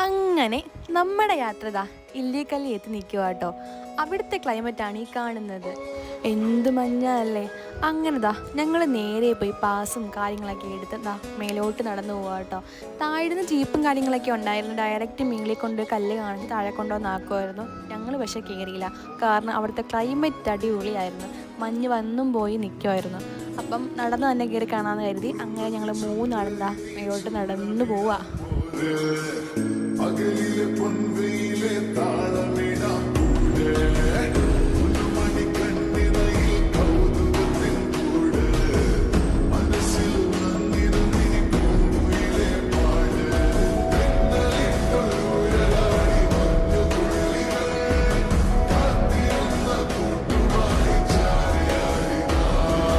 അങ്ങനെ നമ്മുടെ യാത്ര ഇല്ലിക്കല്ലി എത്തി നിൽക്കുക കേട്ടോ. അവിടുത്തെ ക്ലൈമറ്റാണ് ഈ കാണുന്നത്. എന്ത് മഞ്ഞല്ലേ. അങ്ങനെ ഞങ്ങൾ നേരെ പോയി പാസും കാര്യങ്ങളൊക്കെ എടുത്ത് മേലോട്ട് നടന്നു പോവാ കേട്ടോ. താഴ്ന്ന ജീപ്പും കാര്യങ്ങളൊക്കെ ഉണ്ടായിരുന്നു. ഡയറക്റ്റ് മേളിൽ കൊണ്ട് കല്ല് കാണിച്ച് താഴെ കൊണ്ടുവന്നാക്കുമായിരുന്നു. ഞങ്ങൾ പക്ഷേ കയറിയില്ല, കാരണം അവിടുത്തെ ക്ലൈമറ്റ് അടിപൊളിയായിരുന്നു. മഞ്ഞ് വന്നും പോയി നിൽക്കുമായിരുന്നു. അപ്പം നടന്ന് തന്നെ കയറി കാണാമെന്ന് കരുതി അങ്ങനെ ഞങ്ങൾ മൂന്നാളും മേലോട്ട് നടന്നു പോവാ. പകലിലെ പൊൻവെയിലെ താളമിടാം മണിക്കണ്ണിറയിൽ കൗതുകത്തിൻ കൂട് മനസ്സിൽ വന്നിരുന്നി പൂങ്കുയിലെ പാട് ഉയരാടി മഞ്ഞുതുള്ളികൾ കാത്തിരുന്ന കൂട്ടുമായി ചാരിയാടിക കൊമ്പനാന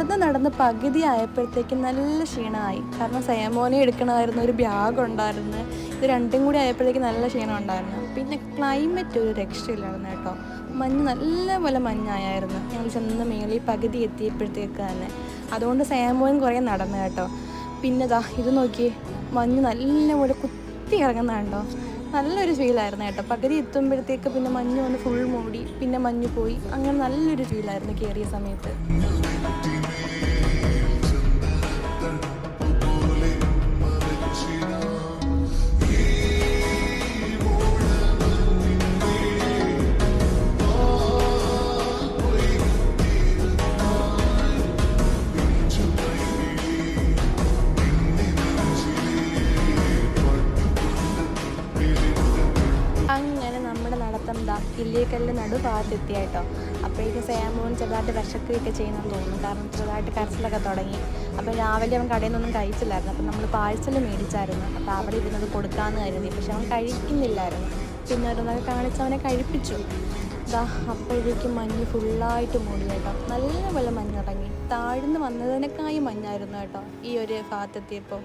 വീളയോൽ നടന്ന് പകുതി ആയപ്പോഴത്തേക്കും നല്ല ക്ഷീണമായി. കാരണം സേമോനെ എടുക്കണമായിരുന്നു, ഒരു ബാഗ് ഉണ്ടായിരുന്നു. ഇത് രണ്ടും കൂടി ആയപ്പോഴത്തേക്കും നല്ല ക്ഷീണം ഉണ്ടായിരുന്നു. പിന്നെ ക്ലൈമറ്റ് ഒരു രക്ഷയില്ലായിരുന്നു കേട്ടോ. മഞ്ഞ് നല്ലപോലെ മഞ്ഞായിരുന്നു. ഞങ്ങൾ ചെന്ന് മേളിൽ പകുതി എത്തിയപ്പോഴത്തേക്ക് തന്നെ. അതുകൊണ്ട് സേമോനും കുറേ നടന്നു കേട്ടോ. പിന്നെ ഇത് നോക്കി, മഞ്ഞ് നല്ലപോലെ കുത്തി ഇറങ്ങുന്നുണ്ടോ. നല്ലൊരു ഫീലായിരുന്നു കേട്ടോ. പകുതി എത്തുമ്പോഴത്തേക്ക് പിന്നെ മഞ്ഞ് വന്ന് ഫുൾ മൂടി, പിന്നെ മഞ്ഞ് പോയി. അങ്ങനെ നല്ലൊരു ഫീലായിരുന്നു കയറിയ സമയത്ത്. അങ്ങനെ നമ്മുടെ നടത്തം ഇല്ലിക്കല്ലിൻ്റെ നടുഭാഗത്തെത്തി കേട്ടോ. അപ്പോഴേക്കും സേമോൻ ചെറുതായിട്ട് വിശക്കുകയൊക്കെ ചെയ്യുന്നതെന്ന് തോന്നുന്നു, കാരണം ചെറുതായിട്ട് കരച്ചിലൊക്കെ തുടങ്ങി. അപ്പോൾ രാവിലെ അവൻ കടയിൽ നിന്നൊന്നും കഴിച്ചില്ലായിരുന്നു. അപ്പം നമ്മൾ പാഴ്സൽ മേടിച്ചായിരുന്നു. അപ്പോൾ അവിടെ ഇരുന്നത് കൊടുക്കാമെന്ന് കരുതി, പക്ഷെ അവൻ കഴിക്കുന്നില്ലായിരുന്നു. പിന്നെ ഓരോന്നൊക്കെ കാണിച്ച് അവനെ കഴിപ്പിച്ചു. അപ്പോഴേക്കും മഞ്ഞ് ഫുള്ളായിട്ട് മൂടി കേട്ടോ. നല്ലപോലെ മഞ്ഞിറങ്ങി. താഴ്ന്ന് വന്നതിനേക്കായി മഞ്ഞായിരുന്നു കേട്ടോ ഈ ഒരു ഭാഗത്തെത്തിയപ്പോൾ.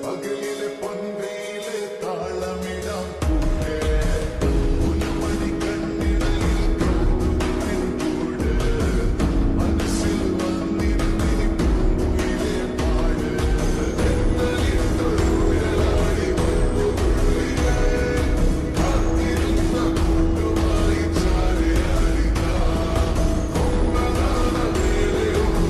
പകലിലെ പൊൻവെയിലെ താളമിടാം കൂടെ മണിക്കണ്ണിറയിൽ കൗതുകത്തിൻ കൂട് മനസ്സിൽ വന്നിരുന്നി പൂങ്കുയിലെ പാട് ഉയരാടി മഞ്ഞുതുള്ളികൾ കാത്തിരുന്ന കൂട്ടുമായി ചാരിയാടിക കൊമ്പനാന വേളയോൽ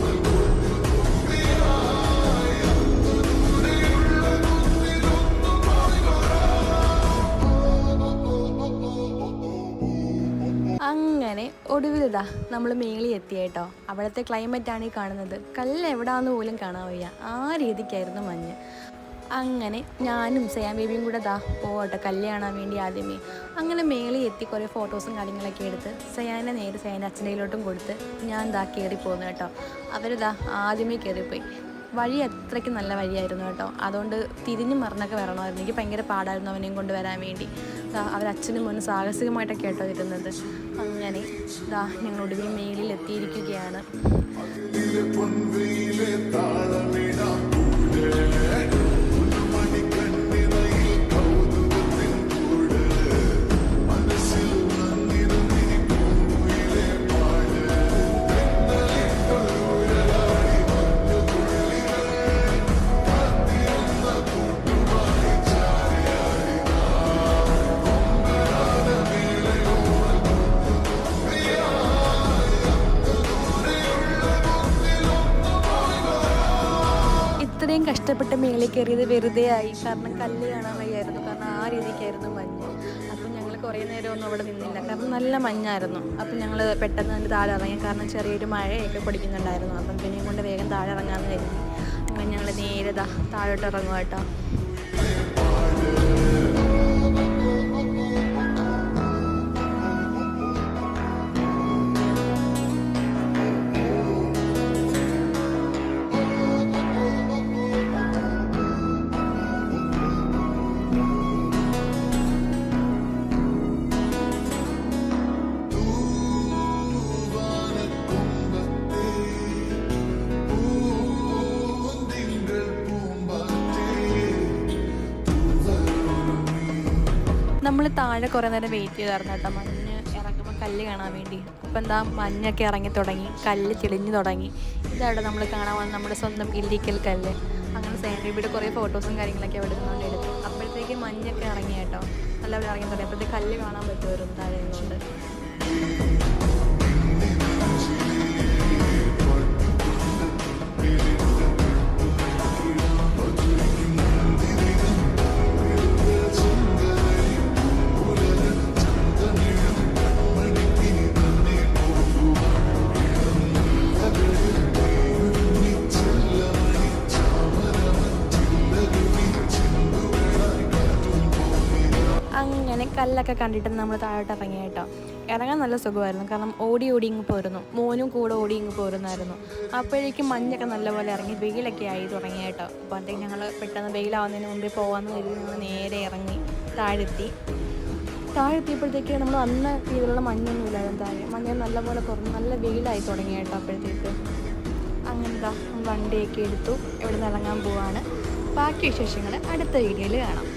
അങ്ങനെ ഒടുവിൽ നമ്മൾ മേളി എത്തി കേട്ടോ. അവിടുത്തെ ക്ലൈമറ്റാണ് ഈ കാണുന്നത്. കല്ല് എവിടാന്ന് പോലും കാണാൻ വയ്യ, ആ രീതിക്കായിരുന്നു മഞ്ഞ്. അങ്ങനെ ഞാനും സയാൻ ബേബിയും കൂടെ പോകട്ടെ കല്ല് കാണാൻ വേണ്ടി ആദ്യമേ. അങ്ങനെ മേളി എത്തി കുറേ ഫോട്ടോസും കാര്യങ്ങളൊക്കെ എടുത്ത് സയാനെ നേരെ സയാൻ്റെ അച്ഛനയിലോട്ടും കൊടുത്ത് ഞാൻ കയറി പോകുന്നു കേട്ടോ. അവർ ആദ്യമേ കയറിപ്പോയി. വഴി അത്രയ്ക്ക് നല്ല വഴിയായിരുന്നു കേട്ടോ. അതുകൊണ്ട് തിരിഞ്ഞും മറിഞ്ഞൊക്കെ വരണമായിരുന്നു. എനിക്ക് ഭയങ്കര പാടായിരുന്നു അവനെയും കൊണ്ട് വരാൻ വേണ്ടി. അവരച്ഛനും മോനും സാഹസികമായിട്ടൊക്കെ കേട്ടോ ഇരുന്നത്. അങ്ങനെ ഞങ്ങൾ ഒടുവിൽ മേലിൽ എത്തിയിരിക്കുകയാണ്. ഇത്രയും കഷ്ടപ്പെട്ട് മേളിൽ കയറിയത് വെറുതെ ആയി, കാരണം കല്ല് കാണാൻ വയ്യായിരുന്നു. കാരണം ആ രീതിക്കായിരുന്നു മഞ്ഞ്. അപ്പം ഞങ്ങൾ കുറേ നേരമൊന്നും അവിടെ നിന്നില്ല, കാരണം നല്ല മഞ്ഞായിരുന്നു. അപ്പം ഞങ്ങൾ പെട്ടെന്ന് തന്നെ താഴെ ഇറങ്ങി, കാരണം ചെറിയൊരു മഴയൊക്കെ പൊടിക്കുന്നുണ്ടായിരുന്നു. അപ്പം പിന്നെയും കൊണ്ട് വേഗം താഴെ ഇറങ്ങാമെന്ന് കരുതി. അങ്ങനെ ഞങ്ങൾ നേരെ താഴോട്ട് ഇറങ്ങുക കേട്ടോ. നമ്മൾ താഴെ കുറേ നേരം വെയിറ്റ് ചെയ്തായിരുന്നു കേട്ടോ മഞ്ഞ് ഇറങ്ങുമ്പോൾ കല്ല് കാണാൻ വേണ്ടി. അപ്പോൾ എന്താ മഞ്ഞൊക്കെ ഇറങ്ങി തുടങ്ങി, കല്ല് തെളിഞ്ഞു തുടങ്ങി. ഇതാണ് നമ്മൾ കാണാൻ വന്ന നമ്മുടെ സ്വന്തം ഇല്ലിക്കൽ കല്ല്. അങ്ങനെ സേനയുടെ കുറേ ഫോട്ടോസും കാര്യങ്ങളൊക്കെ അവിടെ നിന്നുകൊണ്ട് എടുത്തു. അപ്പോഴത്തേക്ക് മഞ്ഞൊക്കെ ഇറങ്ങി കേട്ടോ, നല്ലപോലെ ഇറങ്ങി തുടങ്ങി. അപ്പോഴത്തേക്ക് കല്ല് കാണാൻ പറ്റുമായിരുന്നു താഴെ നിന്നുകൊണ്ട്. അങ്ങനെ കല്ലൊക്കെ കണ്ടിട്ട് നമ്മൾ താഴോട്ട് ഇറങ്ങി കേട്ടോ. ഇറങ്ങാൻ നല്ല സുഖമായിരുന്നു, കാരണം ഓടി ഓടി ഇങ്ങ് പോരുന്നു. മോനും കൂടെ ഓടി ഇങ്ങ് പോരുന്നായിരുന്നു. അപ്പോഴേക്കും മഞ്ഞൊക്കെ നല്ലപോലെ ഇറങ്ങി, വെയിലൊക്കെ ആയി തുടങ്ങി കേട്ടോ. അപ്പോൾ അതൊക്കെ ഞങ്ങൾ പെട്ടെന്ന് വെയിലാവുന്നതിന് മുമ്പേ പോകാമെന്ന് കരുതി ഞങ്ങൾ നേരെ ഇറങ്ങി താഴെത്തിയപ്പോഴത്തേക്ക് നമ്മൾ അന്ന് ഇതിലുള്ള മഞ്ഞൊന്നും ഇല്ലായിരുന്നു. താഴെ മഞ്ഞ നല്ലപോലെ കുറഞ്ഞു, നല്ല വെയിലായി തുടങ്ങി കേട്ടോ. അപ്പോഴത്തേക്ക് അങ്ങനെന്താ വണ്ടിയൊക്കെ എടുത്തു, ഇവിടെ നിന്ന് ഇറങ്ങാൻ പോവാണ്. ബാക്കി വിശേഷങ്ങൾ അടുത്ത വീഡിയോയിൽ കാണാം.